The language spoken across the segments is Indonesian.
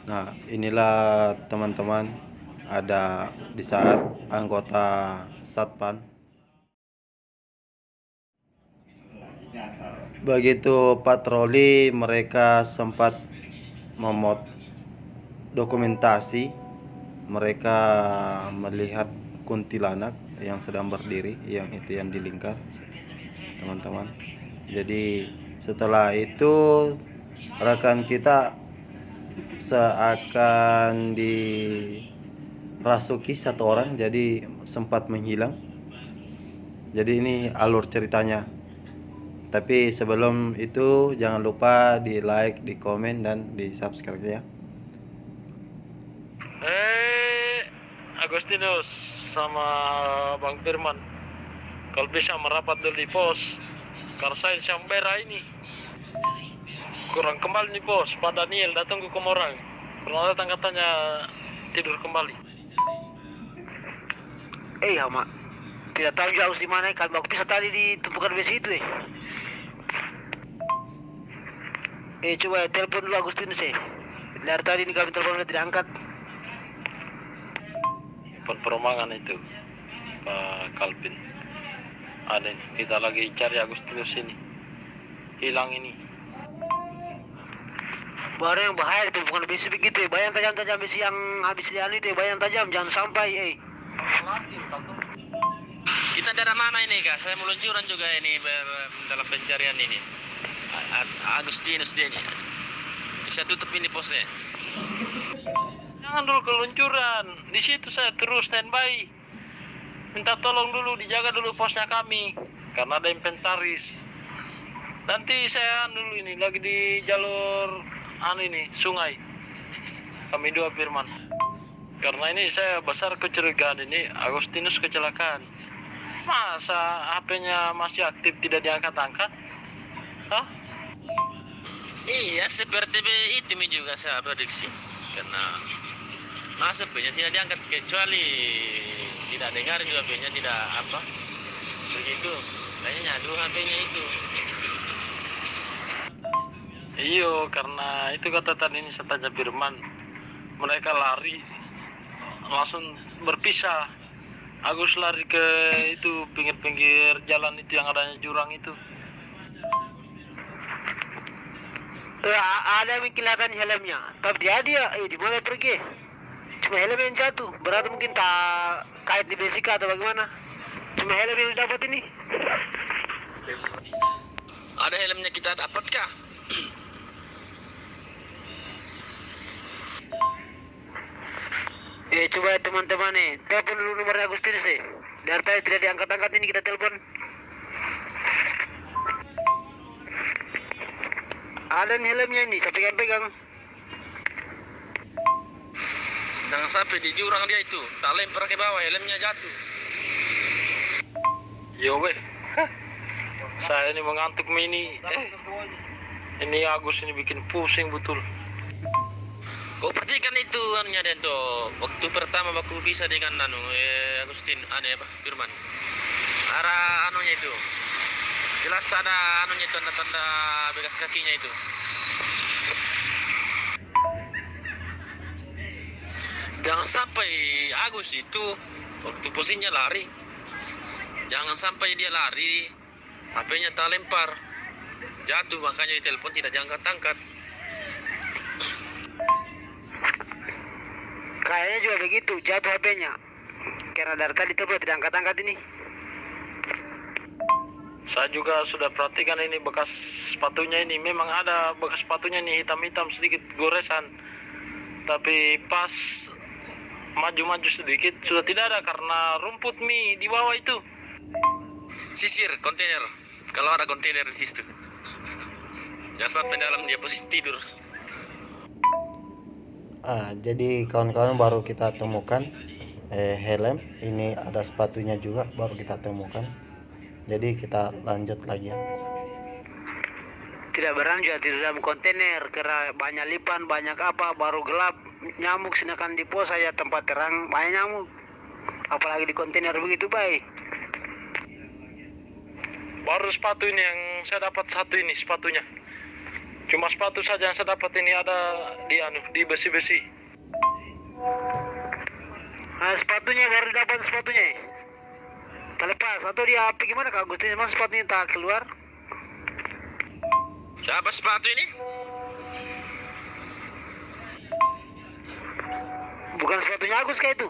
Nah, inilah teman-teman, ada di saat anggota Satpan begitu patroli, mereka sempat memot dokumentasi. Mereka melihat kuntilanak yang sedang berdiri, yang itu yang di lingkar, teman-teman. Jadi setelah itu rekan kita seakan dirasuki satu orang, jadi sempat menghilang. Jadi ini alur ceritanya. Tapi sebelum itu jangan lupa di like, di komen, dan di subscribe ya. Agustinus sama Bang Firman, kalau bisa merapat dulu di pos, karena saya Sambera ini kurang kembali nih pos. Pak Daniel datang ke Komorang, pernah datang katanya tidur kembali. Hama, tidak tahu juga harus di mana. Kalau aku bisa tadi di tumpukan besi itu. Coba telepon dulu Agustinus. Dari tadi ini kami telepon tidak angkat. Peromangan itu Pak Kalvin, ada kita lagi cari Agustinus ini, hilang ini. Baru yang bahaya itu bukan besi begitu. Bayang tajam-tajam besi yang habis dianu itu. Bayang tajam, jangan sampai. Kita daerah mana ini kak? Saya meluncuran juga ini dalam pencarian ini. Agustinus dia ini. Bisa tutup ini posnya. Jangan dulu keluncuran. Di situ saya terus standby. Minta tolong dulu, dijaga dulu posnya kami, karena ada inventaris. Nanti saya dulu ini lagi di jalur ini sungai. Kami dua Firman. Karena ini saya besar kecurigaan ini Agustinus kecelakaan. Masa HP-nya masih aktif tidak diangkat-angkat? Hah? Iya, seperti itu juga saya prediksi. Karena masa HP-nya tidak diangkat, kecuali tidak dengar juga HP-nya tidak apa. Begitu. Kayaknya nyadu HP-nya itu. Iyo, karena itu kata tadi ini saya tanya Firman. Mereka lari langsung berpisah. Agus lari ke itu pinggir-pinggir jalan itu yang adanya jurang itu. Ada yang kelihatan helmnya, tapi dia di mana pergi? Cuma helm yang jatuh. Berarti mungkin tak kait di besi atau bagaimana? Cuma helm yang dapat ini. Ada helmnya kita dapat kah? Coba teman-teman telepon dulu nomornya Agustinus Dari tadi tidak diangkat-angkat ini kita telepon. Ada helmnya ini, saya pegang-pegang. Jangan sampai di jurang dia itu, tak lempar ke bawah, helmnya jatuh. Yo weh, saya ini mengantuk mini. Ini Agus ini bikin pusing betul. Kau perhatikan itu anunya dan tuh waktu pertama aku bisa dengan Agustin apa Firman. Arah anunya itu. Jelas ada anunya tanda-tanda bekas kakinya itu. Jangan sampai Agus itu waktu posisinya lari. Jangan sampai dia lari, HP-nya tak lempar. Jatuh, makanya di telepon tidak diangkat-angkat. Kayaknya juga begitu, jatuh HP-nya. Karena dari tadi telepon tidak angkat-angkat ini. Saya juga sudah perhatikan ini bekas sepatunya ini. Memang ada bekas sepatunya nih hitam-hitam sedikit goresan. Tapi pas maju-maju sedikit sudah tidak ada karena rumput mie di bawah itu. Sisir kontainer. Kalau ada kontainer di situ. Jangan sampai dalam dia posisi tidur. Jadi kawan-kawan baru kita temukan helm. Ini ada sepatunya juga baru kita temukan. Jadi kita lanjut lagi ya. Tidak berang juga tidur dalam kontainer karena banyak lipan, banyak apa, baru gelap, nyamuk. Sedangkan di pos saya tempat terang banyak nyamuk, apalagi di kontainer begitu baik. Baru sepatu ini yang saya dapat satu ini sepatunya. Cuma sepatu saja yang saya dapat ini ada di besi-besi. Nah, sepatunya baru dapat sepatunya. Terlepas atau dia apa gimana Kak Agustinus? Mas sepatunya tak keluar? Siapa sepatu ini? Bukan sepatunya Agus kayak itu.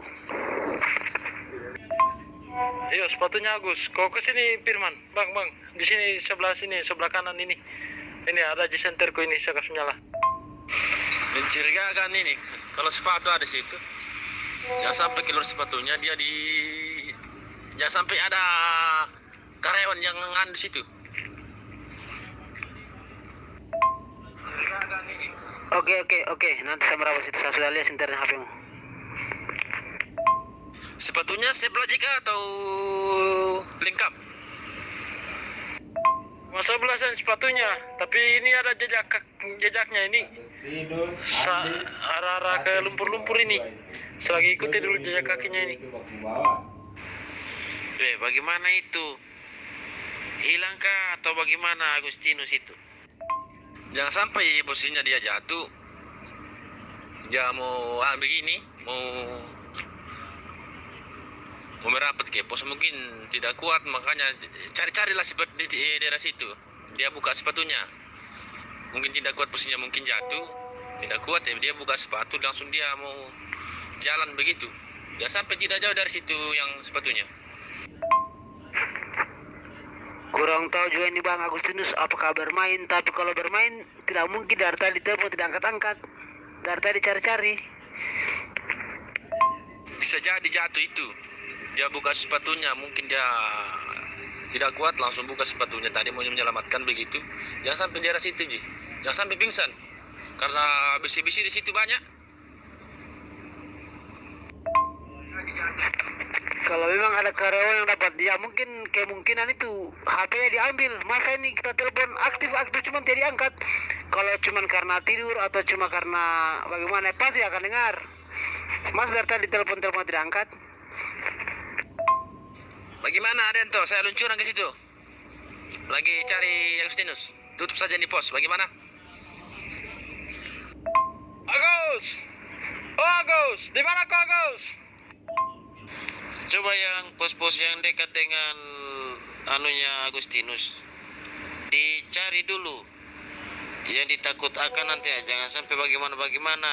Iya, sepatunya Agus. Kau ke sini Firman. Bang, di sini sebelah kanan ini. Ini ada di senterku ini, saya kasih nyala. Mencurigakan ini. Kalau sepatu ada situ, jangan sampai keluar sepatunya jangan sampai ada karyawan yang ngan di situ. Oke. Nanti saya merawat itu. Saya sudah lihat senternya HP-mu. Sepatunya sebelah jika atau lengkap? Masa belasan sepatunya, tapi ini ada jejaknya ini. Arah-arah ke lumpur-lumpur ini. Selagi ikuti dulu jejak kakinya ini. Bagaimana itu? Hilangkah atau bagaimana Agustinus itu? Jangan sampai posisinya dia jatuh. Dia mau begini, mau merapat ke pos, mungkin tidak kuat, makanya cari-carilah seperti di daerah situ. Dia buka sepatunya, mungkin tidak kuat posisinya, mungkin jatuh, tidak kuat ya, dia buka sepatu langsung dia mau jalan begitu. Ya sampai tidak jauh dari situ yang sepatunya. Kurang tahu juga ini Bang Agustinus apakah bermain, tapi kalau bermain tidak mungkin dari tadi telepon tidak angkat-angkat. Dari tadi cari-cari. Bisa jadi jatuh itu. Dia buka sepatunya, mungkin dia tidak kuat langsung buka sepatunya, tadi mau menyelamatkan begitu. Jangan sampai daerah situ, Ji. Jangan sampai pingsan. Karena besi-besi di situ banyak. Kalau memang ada karyawan yang dapat dia, mungkin kemungkinan itu HP-nya diambil. Masa ini kita telepon aktif cuma tidak diangkat. Kalau cuma karena tidur atau cuma karena bagaimana, pasti akan dengar. Mas dari tadi telepon tidak angkat. Bagaimana Arianto? Saya luncuran ke situ. Lagi cari Agustinus. Tutup saja di pos. Bagaimana? Agus! Oh Agus, di mana kau Agus? Coba yang pos-pos yang dekat dengan anunya Agustinus dicari dulu. Yang ditakut akan nanti ya, jangan sampai bagaimana.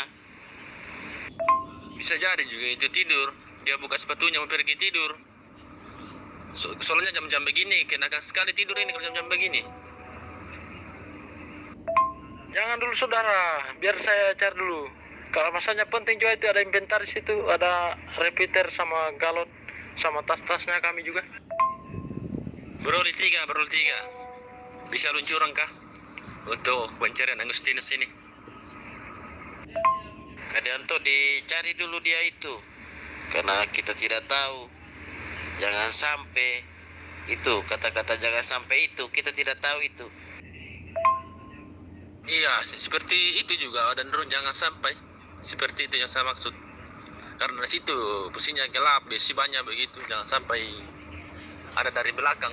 Bisa jadi juga itu tidur. Dia buka sepatunya mau pergi tidur. Soalnya jam-jam begini, kenakan sekali tidur ini kalau jam-jam begini. Jangan dulu saudara, biar saya cari dulu. Kalau masanya penting juga itu ada inventaris itu, ada repeater sama galon sama tas-tasnya kami juga. Broli 3. Bisa luncuran kah untuk pencarian Agustinus ini? Kadianto dicari dulu dia itu, karena kita tidak tahu. Jangan sampai itu, kata-kata jangan sampai itu, kita tidak tahu itu. Iya, seperti itu juga, dan jangan sampai seperti itu yang saya maksud. Karena di situ posisinya gelap, besi banyak begitu, jangan sampai ada dari belakang.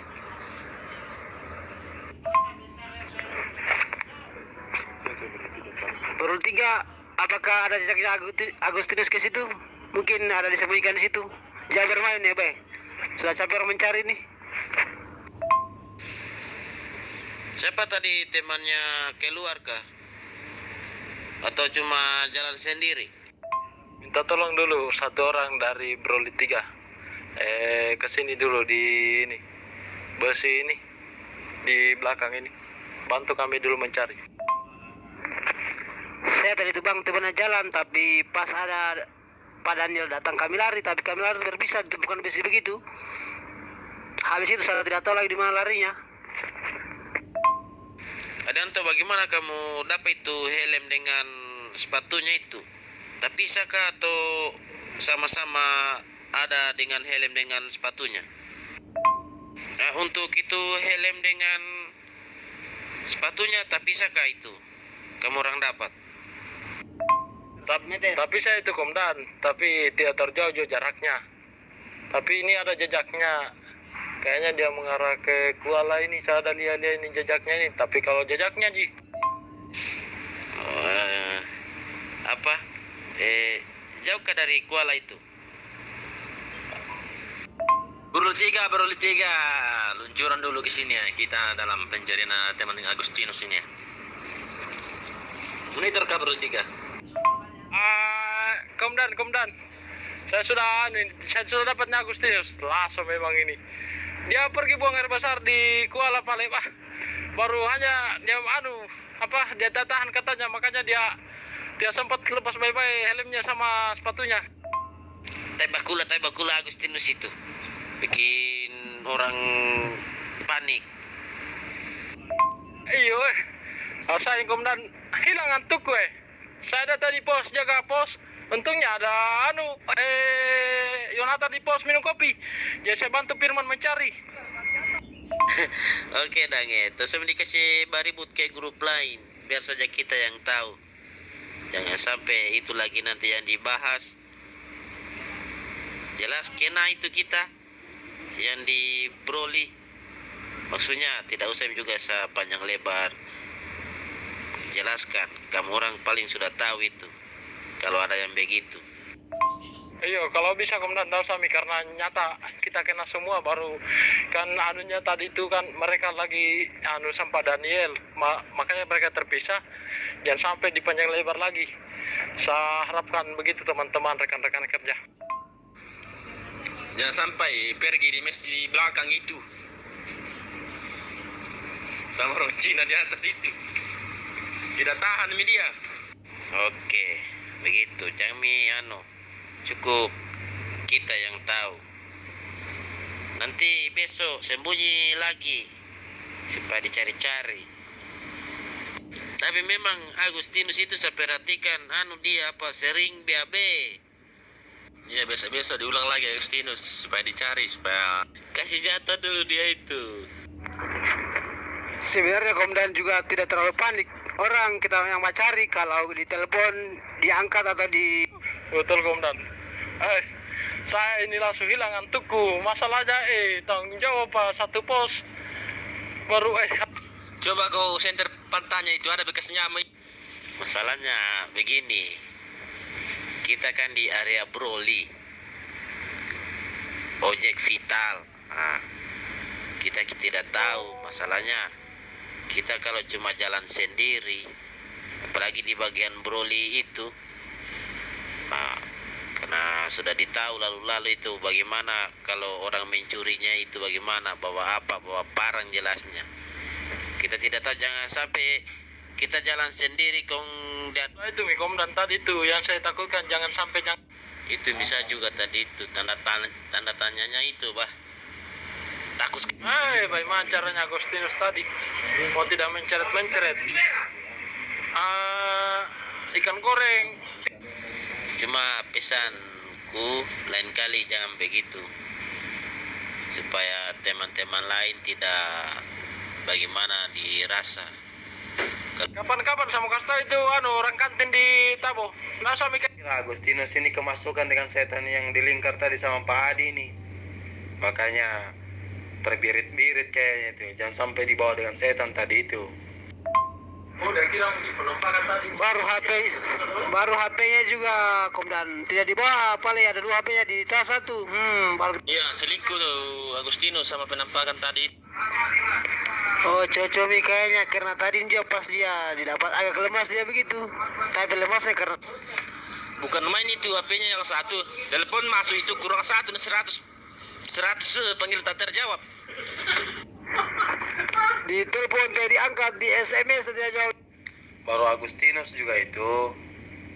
Baru 3, apakah ada jejaknya Agustinus ke situ? Mungkin ada disembunyikan di situ. Jangan bermain ya, Bang. Sudah capek orang mencari nih. Siapa tadi temannya keluar kah? Atau cuma jalan sendiri? Minta tolong dulu satu orang dari Broli 3. Kesini dulu di ini. Besi ini. Di belakang ini. Bantu kami dulu mencari. Saya tadi itu Bang temannya jalan, tapi pas ada Pak Daniel datang kami lari, tapi kami lari berbisa, bukan besi begitu. Habis itu saya tidak tahu lagi di mana larinya. Adanto, bagaimana kamu dapat itu helm dengan sepatunya itu? Tak bisa kah atau sama-sama ada dengan helm dengan sepatunya? Nah, untuk itu helm dengan sepatunya tak bisa kah itu? Kamu orang dapat? Tapi saya itu komandan, tapi tidak terjauh jaraknya. Tapi ini ada jejaknya. Kayaknya dia mengarah ke Kuala ini. Saya ada lihat ini jejaknya ini. Tapi kalau jejaknya Ji, Oh, apa? Jauhkah dari Kuala itu? Beruli tiga, luncuran dulu ke sini ya. Kita dalam pencarian teman Agustinus ini ya. Monitor kah Beruli tiga? Komandan. Saya sudah dapatnya Agustinus. Langsung memang ini. Dia pergi buang air besar di Kuala Pale, baru hanya dia dia tahan katanya, makanya dia sempat lepas bye-bye helmnya sama sepatunya. Tembakula Agustinus itu bikin orang panik. Iyo, harus saya komandan hilang ngantuk Saya ada tadi pos, jaga pos. Untungnya ada Yonatan di pos minum kopi. Jadi saya bantu Firman mencari. Oke dang terus dikasih baribut ke grup lain biar saja kita yang tahu. Jangan sampai itu lagi nanti yang dibahas. Jelas kena itu kita yang di Broli. Maksudnya tidak usah juga sepanjang lebar. Jelaskan, kamu orang paling sudah tahu itu. Kalau ada yang begitu. Iya, kalau bisa komandan tahu sami karena nyata kita kena semua baru kan tadi itu kan mereka lagi sampai Daniel, makanya mereka terpisah. Jangan sampai dipanjang lebar lagi. Saya harapkan begitu teman-teman rekan-rekan kerja. Jangan sampai pergi di mes di belakang itu. Sama orang Cina di atas itu. Tidak tahan media. Oke, begitu. Jangan cukup kita yang tahu. Nanti besok sembunyi lagi supaya dicari-cari. Tapi memang Agustinus itu saya perhatikan dia sering BAB. Iya, besok diulang lagi Agustinus supaya dicari, supaya kasih jatah dulu dia itu. Sebenarnya komandan juga tidak terlalu panik. Orang kita yang mencari kalau ditelepon diangkat atau di. Betul komandan. Saya ini langsung hilang ngantukku. Masalahnya tanggung jawab satu pos baru Coba kau senter pantanya itu ada bekasnya. Masalahnya begini. Kita kan di area Broli. Ojek Vital. Kita tidak tahu masalahnya. Kita kalau cuma jalan sendiri, apalagi di bagian Broli itu, karena sudah ditahu lalu itu bagaimana kalau orang mencurinya itu bagaimana, bawa parang jelasnya. Kita tidak tahu, jangan sampai kita jalan sendiri itu komandan tadi itu yang saya takutkan, jangan sampai itu bisa juga tadi itu tanda tanyanya itu takut. Bagaimana caranya Agustinus tadi mau tidak menceret ikan goreng. Cuma pesanku lain kali jangan begitu, supaya teman-teman lain tidak bagaimana dirasa. Kapan-kapan sama kasih itu orang kantin di Tabo. Nah, Agustinus ini kemasukan dengan setan yang dilingkar tadi sama Pak Adi ini. Makanya terbirit-birit kayaknya itu. Jangan sampai dibawa dengan setan tadi itu. Udah kira penumpang tadi. Baru HP-nya juga komandan tidak dibawa, paling ada 2 HP-nya di tas satu. Iya, selingkuh tuh Agustinus sama penampakan tadi. Oh, cocomi kayaknya karena tadi pas dia didapat agak lemas dia begitu. Tapi lemasnya karena bukan main itu HP-nya yang satu. Telepon masuk itu kurang 100 panggil tak terjawab. Di telepon kayak diangkat, di SMS tidak jawab. Baru Agustinus juga itu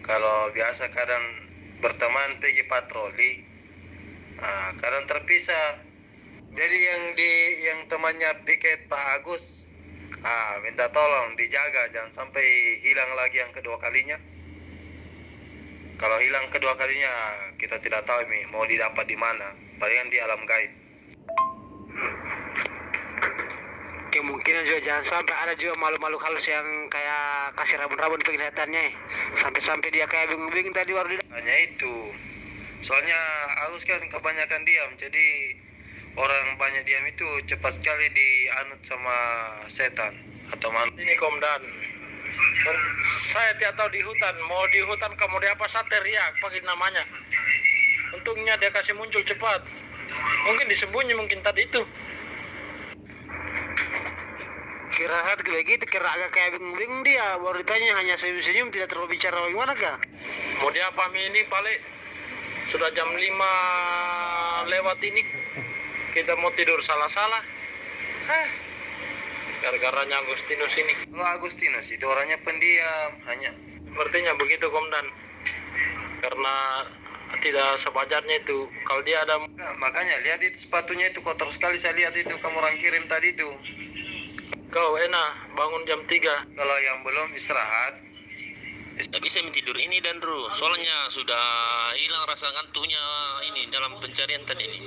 kalau biasa kadang berteman pergi patroli, kadang terpisah. Jadi yang temannya piket Pak Agus, minta tolong dijaga jangan sampai hilang lagi yang kedua kalinya. Kalau hilang kedua kalinya kita tidak tahu mau didapat di mana, palingan di alam gaib. Kemungkinan juga jangan sampai ada juga makhluk-makhluk halus yang kayak kasih rabun-rabun penglihatannya. Sampai dia kayak bingung-bingung tadi baru Hanya itu. Soalnya Agus kan kebanyakan diam, jadi orang banyak diam itu cepat sekali dianut sama setan atau ini komandan. Saya tidak tahu di hutan, mau di hutan kamu di apa, saya teriak panggil namanya. Untungnya dia kasih muncul cepat. Mungkin disembunyi mungkin tadi itu. Kira saat begitu, kira agak kayak bingung-bingung dia. Baru ditanya hanya senyum-senyum, tidak terlalu bicara bagaimana kah? Mau dia apa ini paling sudah jam 5 lewat ini. Kita mau tidur salah-salah. Gara-garanya Agustinus ini. Kalau Agustinus itu orangnya pendiam, hanya Sepertinya begitu Komandan. Karena tidak sewajarnya itu. Kalau dia ada Nah, makanya lihat itu sepatunya itu kotor sekali, saya lihat itu kamu orang kirim tadi itu. kau enak bangun jam 3. Kalau yang belum istirahat, Tapi saya tidur ini dan Ru, soalnya sudah hilang rasa ngantuknya ini dalam pencarian tadi ini.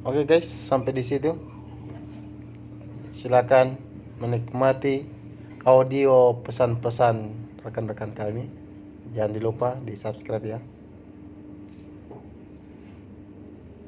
oke guys, sampai di situ. Silakan menikmati audio pesan-pesan rekan-rekan kami. Jangan lupa di subscribe ya.